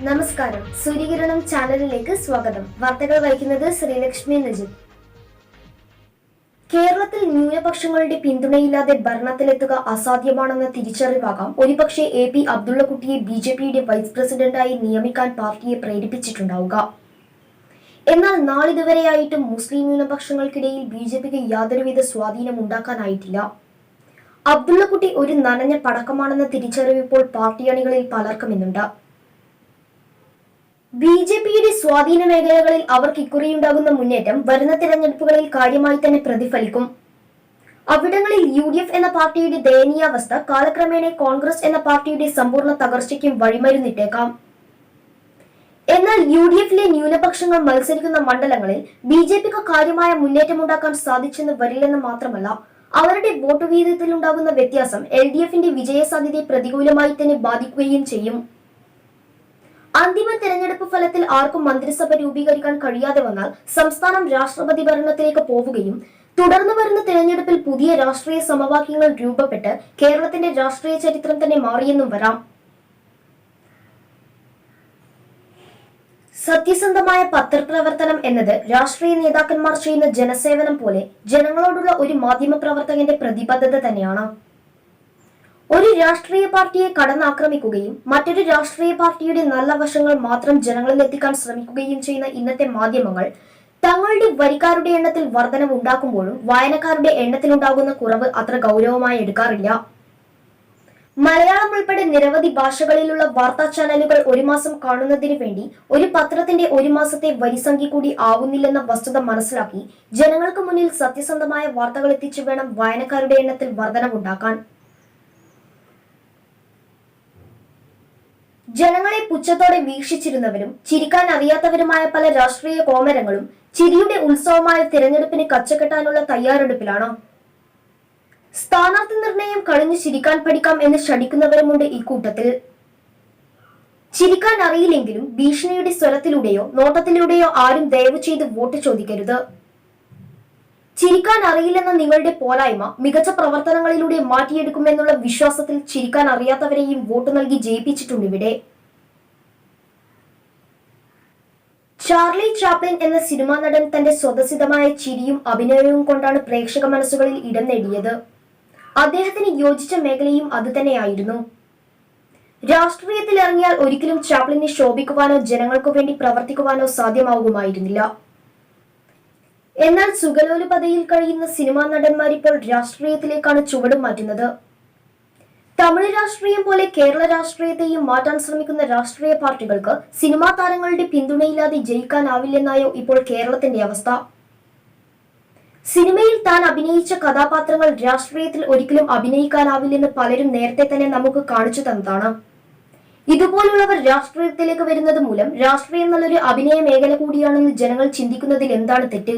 നമസ്കാരം. സൂര്യകിരണം ചാനലിലേക്ക് സ്വാഗതം. വാർത്തകൾ വായിക്കുന്നത് ശ്രീലക്ഷ്മി നജിത്. കേരളത്തിൽ ന്യൂനപക്ഷങ്ങളുടെ പിന്തുണയില്ലാതെ ഭരണത്തിലെത്തുക അസാധ്യമാണെന്ന തിരിച്ചറിവാകാം ഒരുപക്ഷെ AP അബ്ദുള്ളക്കുട്ടിയെ BJPയുടെ വൈസ് പ്രസിഡന്റായി നിയമിക്കാൻ പാർട്ടിയെ പ്രേരിപ്പിച്ചിട്ടുണ്ടാവുക. എന്നാൽ നാളിതുവരെയായിട്ടും മുസ്ലിം ന്യൂനപക്ഷങ്ങൾക്കിടയിൽ BJPക്ക് യാതൊരുവിധ സ്വാധീനം ഉണ്ടാക്കാനായിട്ടില്ല. അബ്ദുള്ളക്കുട്ടി ഒരു നനഞ്ഞ പടക്കമാണെന്ന തിരിച്ചറിവ് ഇപ്പോൾ പാർട്ടി അണികളിൽ പലർക്കുമെന്നുണ്ട്. BJPയുടെ സ്വാധീന മേഖലകളിൽ അവർക്ക് ഇക്കുറിയുണ്ടാകുന്ന മുന്നേറ്റം വരുന്ന തിരഞ്ഞെടുപ്പുകളിൽ കാര്യമായി തന്നെ പ്രതിഫലിക്കും. അവിടങ്ങളിൽ UDF എന്ന പാർട്ടിയുടെ ദയനീയാവസ്ഥ കാലക്രമേണ കോൺഗ്രസ് എന്ന പാർട്ടിയുടെ സമ്പൂർണ്ണ തകർച്ചയ്ക്കും വഴിമരുന്നിട്ടേക്കാം. എന്നാൽ UDFിലെ ന്യൂനപക്ഷങ്ങൾ മത്സരിക്കുന്ന മണ്ഡലങ്ങളിൽ BJPക്ക് കാര്യമായ മുന്നേറ്റമുണ്ടാക്കാൻ സാധിച്ചെന്ന് വരില്ലെന്ന് മാത്രമല്ല, അവരുടെ വോട്ട് വീതത്തിലുണ്ടാകുന്ന വ്യത്യാസം LDFിന്റെ വിജയസാധ്യതയെ പ്രതികൂലമായി തന്നെ ബാധിക്കുകയും ചെയ്യും. അന്തിമ തെരഞ്ഞെടുപ്പ് ഫലത്തിൽ ആർക്കും മന്ത്രിസഭ രൂപീകരിക്കാൻ കഴിയാതെ വന്നാൽ സംസ്ഥാനം രാഷ്ട്രപതി ഭരണത്തിലേക്ക് പോവുകയും തുടർന്ന് വരുന്ന തെരഞ്ഞെടുപ്പിൽ പുതിയ രാഷ്ട്രീയ സമവാക്യങ്ങൾ രൂപപ്പെട്ട് കേരളത്തിന്റെ രാഷ്ട്രീയ ചരിത്രം തന്നെ മാറിയെന്നും വരാം. സത്യസന്ധമായ പത്രപ്രവർത്തനം എന്നത് രാഷ്ട്രീയ നേതാക്കന്മാർ ചെയ്യുന്ന ജനസേവനം പോലെ ജനങ്ങളോടുള്ള ഒരു മാധ്യമ പ്രവർത്തകന്റെ പ്രതിബദ്ധത തന്നെയാണ്. ഒരു രാഷ്ട്രീയ പാർട്ടിയെ കടന്നാക്രമിക്കുകയും മറ്റൊരു രാഷ്ട്രീയ പാർട്ടിയുടെ നല്ല വശങ്ങൾ മാത്രം ജനങ്ങളിൽ എത്തിക്കാൻ ശ്രമിക്കുകയും ചെയ്യുന്ന ഇന്നത്തെ മാധ്യമങ്ങൾ തങ്ങളുടെ വരിക്കാരുടെ എണ്ണത്തിൽ വർധനവ് ഉണ്ടാക്കുമ്പോഴും വായനക്കാരുടെ എണ്ണത്തിലുണ്ടാകുന്ന കുറവ് അത്ര ഗൗരവമായി എടുക്കാറില്ല. മലയാളം ഉൾപ്പെടെ നിരവധി ഭാഷകളിലുള്ള വാർത്താ ചാനലുകൾ ഒരു മാസം കാണുന്നതിന് വേണ്ടി ഒരു പത്രത്തിന്റെ ഒരു മാസത്തെ വരിസംഖ്യ കൂടി ആവുന്നില്ലെന്ന വസ്തുത മനസ്സിലാക്കി ജനങ്ങൾക്ക് മുന്നിൽ സത്യസന്ധമായ വാർത്തകൾ എത്തിച്ചു വേണം വായനക്കാരുടെ എണ്ണത്തിൽ വർധനവുണ്ടാക്കാൻ. ജനങ്ങളെ പുച്ഛത്തോടെ വീക്ഷിച്ചിരുന്നവരും ചിരിക്കാൻ അറിയാത്തവരുമായ പല രാഷ്ട്രീയ കോമരങ്ങളും ചിരിയുടെ ഉത്സവമായ തിരഞ്ഞെടുപ്പിന് കച്ചകെട്ടാനുള്ള തയ്യാറെടുപ്പിലാണ്. സ്ഥാനാർത്ഥി നിർണയം കഴിഞ്ഞ് ചിരിക്കാൻ പഠിക്കാം എന്ന് ശഠിക്കുന്നവരുമുണ്ട് ഇക്കൂട്ടത്തിൽ. ചിരിക്കാൻ അറിയില്ലെങ്കിലും ഭീഷണിയുടെ സ്വരത്തിലൂടെയോ നോട്ടത്തിലൂടെയോ ആരും ദയവ് ചെയ്ത് വോട്ട് ചോദിക്കരുത്. ചിരിക്കാൻ അറിയില്ലെന്ന നിങ്ങളുടെ പോരായ്മ മികച്ച പ്രവർത്തനങ്ങളിലൂടെ മാറ്റിയെടുക്കുമെന്നുള്ള വിശ്വാസത്തിൽ ചിരിക്കാൻ അറിയാത്തവരെയും വോട്ട് നൽകി ജയിപ്പിച്ചിട്ടുണ്ട് ഇവിടെ. ചാർലി ചാപ്ലിൻ എന്ന സിനിമാ നടൻ തന്റെ സ്വതസിദ്ധമായ ചിരിയും അഭിനയവും കൊണ്ടാണ് പ്രേക്ഷക മനസ്സുകളിൽ ഇടം നേടിയത്. അദ്ദേഹത്തിന് യോജിച്ച മേഖലയും അതുതന്നെയായിരുന്നു. രാഷ്ട്രീയത്തിൽ ഇറങ്ങിയാൽ ഒരിക്കലും ചാപ്ലിനെ ശോഭിക്കുവാനോ ജനങ്ങൾക്കു വേണ്ടി പ്രവർത്തിക്കുവാനോ സാധ്യമാകുമായിരുന്നില്ല. എന്നാൽ സുഖലോലുപതയിൽ കഴിയുന്ന സിനിമാ നടന്മാരിപ്പോൾ രാഷ്ട്രീയത്തിലേക്കാണ് ചുവടും മാറ്റുന്നത്. തമിഴ് രാഷ്ട്രീയം പോലെ കേരള രാഷ്ട്രീയത്തെയും മാറ്റാൻ ശ്രമിക്കുന്ന രാഷ്ട്രീയ പാർട്ടികൾക്ക് സിനിമാ താരങ്ങളുടെ പിന്തുണയില്ലാതെ ജയിക്കാനാവില്ലെന്നായോ ഇപ്പോൾ കേരളത്തിന്റെ അവസ്ഥ. സിനിമയിൽ താൻ അഭിനയിച്ച കഥാപാത്രങ്ങൾ രാഷ്ട്രീയത്തിൽ ഒരിക്കലും അഭിനയിക്കാനാവില്ലെന്ന് പലരും നേരത്തെ തന്നെ നമുക്ക് കാണിച്ചു തന്നതാണ്. ഇതുപോലുള്ളവർ രാഷ്ട്രീയത്തിലേക്ക് വരുന്നത് മൂലം രാഷ്ട്രീയം നല്ലൊരു അഭിനയ മേഖല കൂടിയാണെന്ന് ജനങ്ങൾ ചിന്തിക്കുന്നതിൽ എന്താണ് തെറ്റ്?